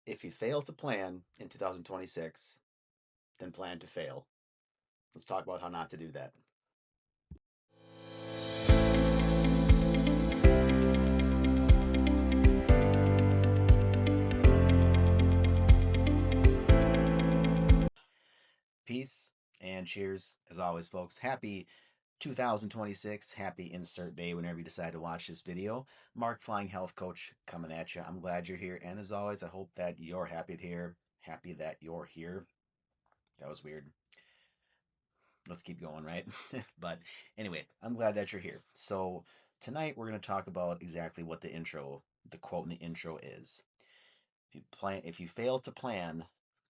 If you fail to plan in 2026, then plan to fail. Let's talk about how not to do that. Peace and cheers, as always, folks. Happy 2026. Happy insert day whenever you decide to watch this video. Mark, Flying Health Coach, coming at you. I'm glad you're here. And as always, I hope that you're happy here. Happy that you're here. That was weird. Let's keep going, right? But anyway, I'm glad that you're here. So tonight we're going to talk about exactly what the quote in the intro is. If you fail to plan,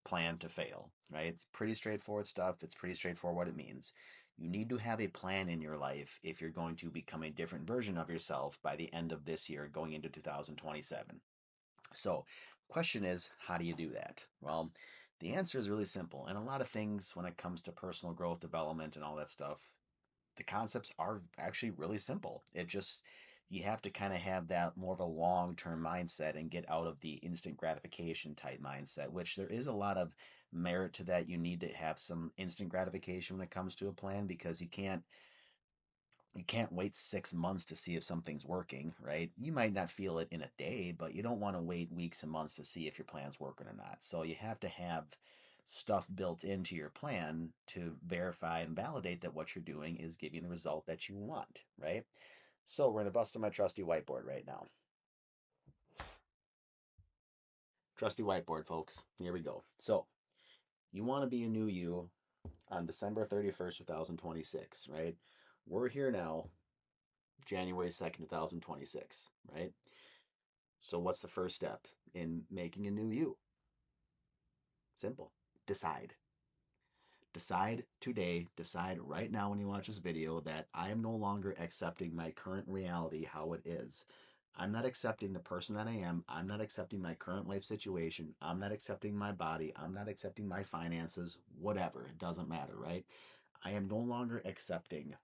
plan to fail, right? It's pretty straightforward stuff. It's pretty straightforward what it means. You need to have a plan in your life if you're going to become a different version of yourself by the end of this year going into 2027. So, question is, how do you do that? Well, the answer is really simple. And a lot of things when it comes to personal growth development and all that stuff, the concepts are actually really simple. It just you have to kind of have that more of a long-term mindset and get out of the instant gratification type mindset, which there is a lot of merit to that. You need to have some instant gratification when it comes to a plan because you can't wait 6 months to see if something's working, right? You might not feel it in a day, but you don't want to wait weeks and months to see if your plan's working or not. So you have to have stuff built into your plan to verify and validate that what you're doing is giving the result that you want, right? So we're going to bust on my trusty whiteboard right now. Trusty whiteboard, folks. Here we go. So you want to be a new you on December 31st, 2026, right? We're here now, January 2nd, 2026, right? So, what's the first step in making a new you? Simple. Decide. Decide today, decide right now when you watch this video that I am no longer accepting my current reality how it is. I'm not accepting the person that I am. I'm not accepting my current life situation. I'm not accepting my body. I'm not accepting my finances, whatever. It doesn't matter, right? I am no longer accepting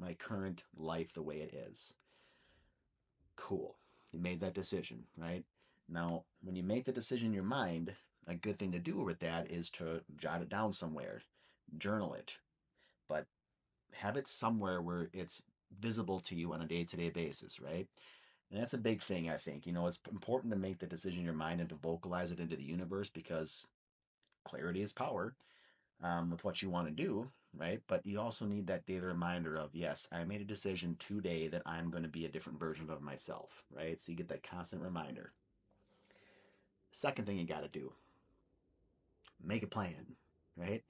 my current life the way it is. Cool. You made that decision, right? Now, when you make the decision in your mind, a good thing to do with that is to jot it down somewhere, journal it, but have it somewhere where it's visible to you on a day to day basis, right? And that's a big thing, I think. It's important to make the decision in your mind and to vocalize it into the universe because clarity is power with what you want to do, right? But you also need that daily reminder of, yes, I made a decision today that I'm going to be a different version of myself, right? So you get that constant reminder. Second thing you got to do, make a plan, right?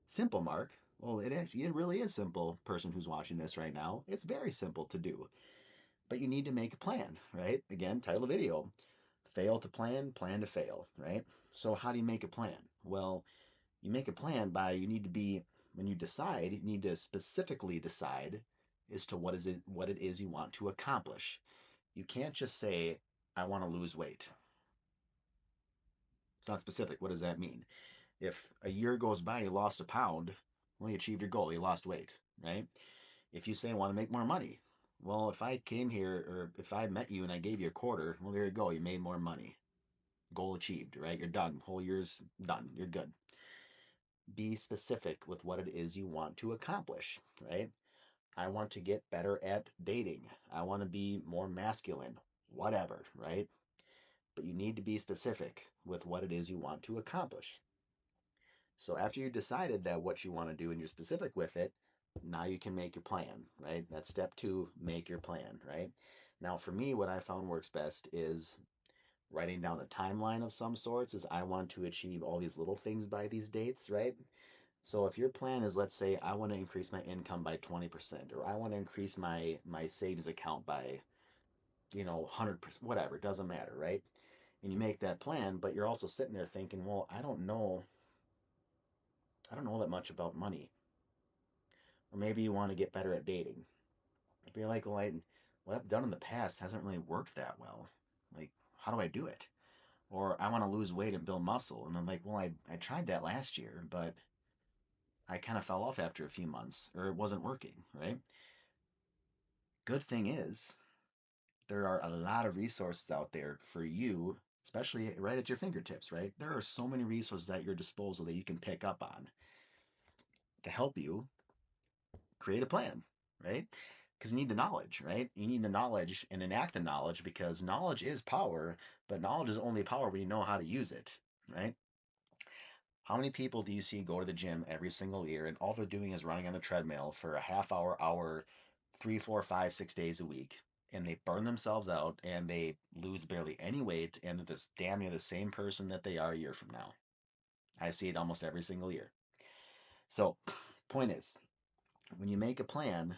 Simple, Mark. Well, it really is simple, person who's watching this right now. It's very simple to do, but you need to make a plan, right? Again, title of the video, fail to plan, plan to fail, right? So how do you make a plan? Well, you make a plan by when you decide, you need to specifically decide as to what it is you want to accomplish. You can't just say, I want to lose weight. It's not specific. What does that mean? If a year goes by, you lost a pound, well, you achieved your goal. You lost weight, right? If you say, I want to make more money, well, if I came here or if I met you and I gave you a quarter, well, there you go. You made more money. Goal achieved, right? You're done. Whole year's done. You're good. Be specific with what it is you want to accomplish, right? I want to get better at dating. I want to be more masculine, whatever, right? But you need to be specific with what it is you want to accomplish. So after you decided that what you want to do and you're specific with it, now you can make your plan, right? That's step two, make your plan, right? Now for me, what I found works best is writing down a timeline of some sorts is I want to achieve all these little things by these dates, right? So if your plan is, let's say, I want to increase my income by 20%, or I want to increase my savings account by, 100%, whatever, it doesn't matter, right? And you make that plan, but you're also sitting there thinking, well, I don't know that much about money. Or maybe you want to get better at dating. But you're like, well, what I've done in the past hasn't really worked that well. Like, how do I do it? Or I want to lose weight and build muscle. And I'm like, well, I tried that last year, but I kind of fell off after a few months, or it wasn't working, right? Good thing is, there are a lot of resources out there for you especially right at your fingertips, right? There are so many resources at your disposal that you can pick up on to help you create a plan, right? Because you need the knowledge, right? You need the knowledge and enact the knowledge because knowledge is power, but knowledge is only power when you know how to use it, right? How many people do you see go to the gym every single year and all they're doing is running on the treadmill for a half hour, 3, 4, 5, 6 days a week, and they burn themselves out and they lose barely any weight and they're this damn near the same person that they are a year from now? I see it almost every single year. So, point is, when you make a plan,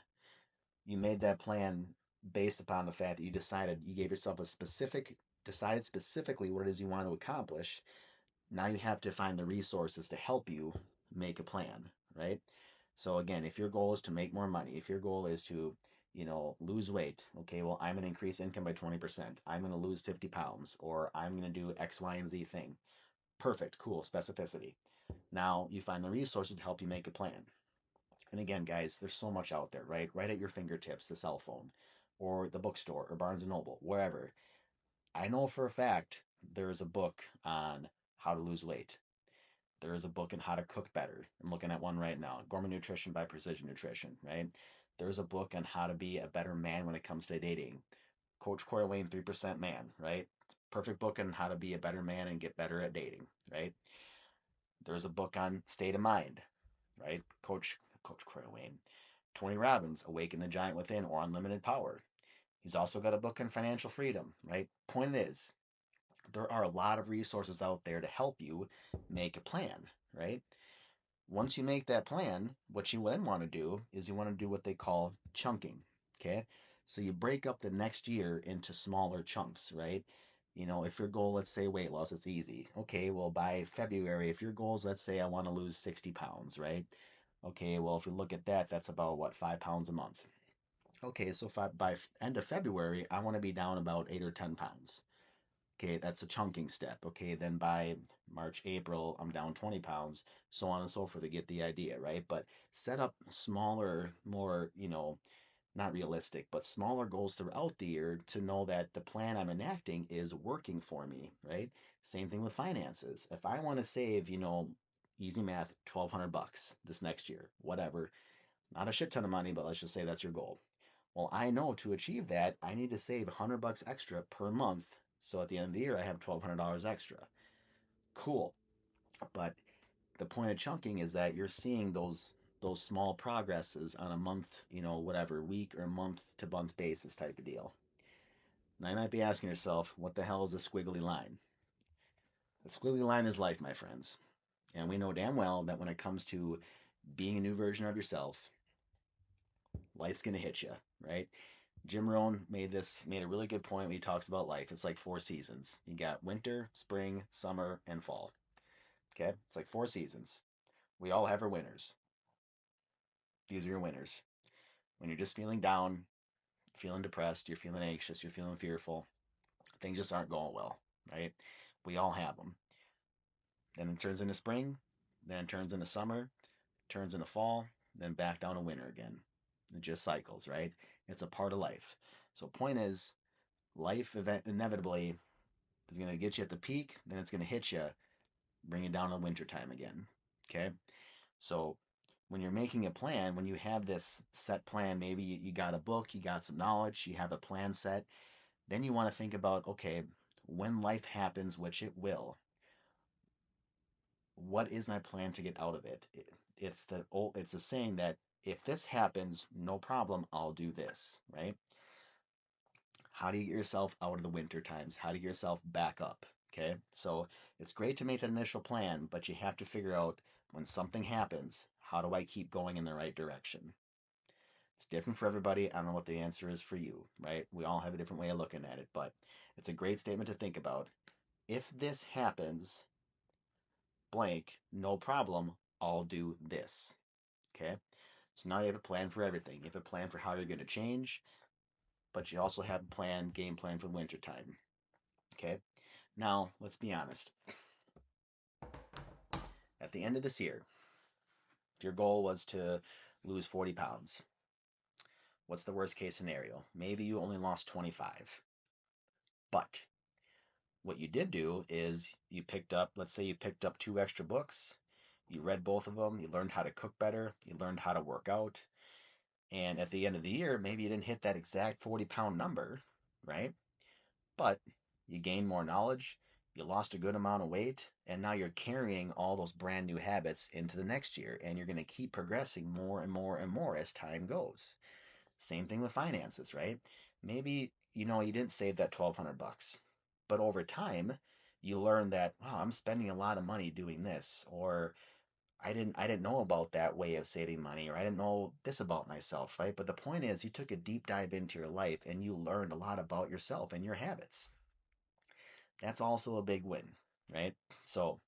you made that plan based upon the fact that you gave yourself decided specifically what it is you want to accomplish. Now you have to find the resources to help you make a plan, right? So again, if your goal is to make more money, if your goal is to, lose weight, okay, well, I'm going to increase income by 20%. I'm going to lose 50 pounds, or I'm going to do X, Y, and Z thing. Perfect, cool, specificity. Now you find the resources to help you make a plan. And again, guys, there's so much out there, right? Right at your fingertips, the cell phone, or the bookstore, or Barnes and Noble, wherever. I know for a fact there is a book on how to lose weight. There is a book on how to cook better. I'm looking at one right now, Gourmet Nutrition by Precision Nutrition, right? There's a book on how to be a better man when it comes to dating. Coach Corey Wayne, 3% Man, right? Perfect book on how to be a better man and get better at dating, right? There's a book on state of mind, right? Coach Corey Wayne. Tony Robbins, Awaken the Giant Within or Unlimited Power. He's also got a book on financial freedom, right? Point is, there are a lot of resources out there to help you make a plan, right? Once you make that plan, what you then want to do is you want to do what they call chunking, okay? So you break up the next year into smaller chunks, right? If your goal, let's say weight loss, it's easy. Okay, well, by February, if your goal is, let's say I want to lose 60 pounds, right? Okay, well, if we look at that, that's about what, 5 pounds a month. Okay, so by end of February, I want to be down about 8 or 10 pounds. Okay, that's a chunking step. Okay, then by March, April, I'm down 20 pounds, so on and so forth to get the idea, right? But set up smaller, more, not realistic, but smaller goals throughout the year to know that the plan I'm enacting is working for me, right? Same thing with finances. If I want to save, easy math, 1,200 bucks this next year, whatever, not a shit ton of money, but let's just say that's your goal. Well, I know to achieve that, I need to save 100 bucks extra per month. So at the end of the year, I have $1,200 extra. Cool. But the point of chunking is that you're seeing those small progresses on a month, whatever, week or month to month basis type of deal. Now you might be asking yourself, what the hell is a squiggly line? The squiggly line is life, my friends. And we know damn well that when it comes to being a new version of yourself, life's gonna hit you, right? Jim Rohn made a really good point when he talks about life. It's like 4 seasons. You got winter, spring, summer, and fall. Okay? It's like 4 seasons. We all have our winners. These are your winners. When you're just feeling down, feeling depressed, you're feeling anxious, you're feeling fearful, things just aren't going well, right? We all have them. Then it turns into spring, then it turns into summer, turns into fall, then back down to winter again. It just cycles, right? It's a part of life. So point is, life inevitably is going to get you at the peak, then it's going to hit you, bring you down to winter time again. Okay? So when you're making a plan, when you have this set plan, maybe you got a book, you got some knowledge, you have a plan set, then you want to think about, okay, when life happens, which it will, what is my plan to get out of it? It's the saying that if this happens, no problem, I'll do this, right? How do you get yourself out of the winter times? How do you get yourself back up? Okay, so it's great to make that initial plan, but you have to figure out when something happens, how do I keep going in the right direction? It's different for everybody. I don't know what the answer is for you, right? We all have a different way of looking at it, but it's a great statement to think about. If this happens, blank, no problem, I'll do this. Okay, so now you have a plan for everything. You have a plan for how you're going to change, but you also have a game plan for winter time. Okay, now let's be honest. At the end of this year, if your goal was to lose 40 pounds, what's the worst case scenario? Maybe you only lost 25. But what you did do is you picked up, let's say you picked up 2 extra books, you read both of them, you learned how to cook better, you learned how to work out, and at the end of the year, maybe you didn't hit that exact 40-pound number, right? But you gained more knowledge, you lost a good amount of weight, and now you're carrying all those brand new habits into the next year, and you're going to keep progressing more and more and more as time goes. Same thing with finances, right? Maybe, you didn't save that 1,200 bucks, but over time, you learn that, wow, I'm spending a lot of money doing this, or I didn't know about that way of saving money, or I didn't know this about myself, right? But the point is you took a deep dive into your life and you learned a lot about yourself and your habits. That's also a big win, right? So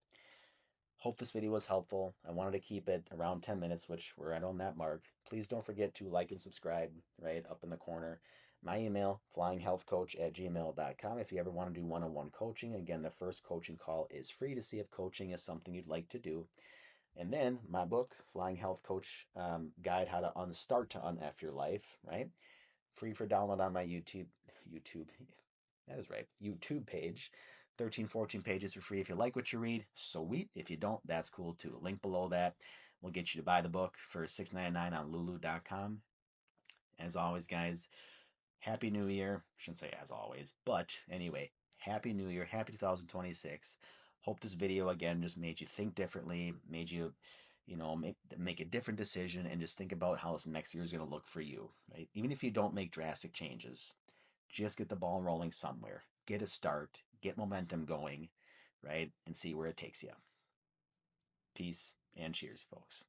hope this video was helpful. I wanted to keep it around 10 minutes, which we're right on that mark. Please don't forget to like and subscribe right up in the corner. My email, flyinghealthcoach@gmail.com. If you ever want to do one-on-one coaching, again, the first coaching call is free to see if coaching is something you'd like to do. And then my book, Flying Health Coach Guide, How to Start to Unf Your Life, right? Free for download on my YouTube, that is right, YouTube page. 13, 14 pages for free. If you like what you read, sweet. If you don't, that's cool too. Link below that will get you to buy the book for $6.99 on lulu.com. As always, guys, Happy New Year. Shouldn't say as always, but anyway, Happy New Year. Happy 2026. Hope this video again just made you think differently, made you, make a different decision, and just think about how this next year is going to look for you, right? Even if you don't make drastic changes, just get the ball rolling somewhere. Get a start, get momentum going, right? And see where it takes you. Peace and cheers, folks.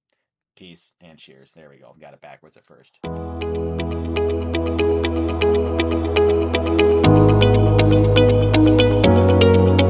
Peace and cheers. There we go. Got it backwards at first.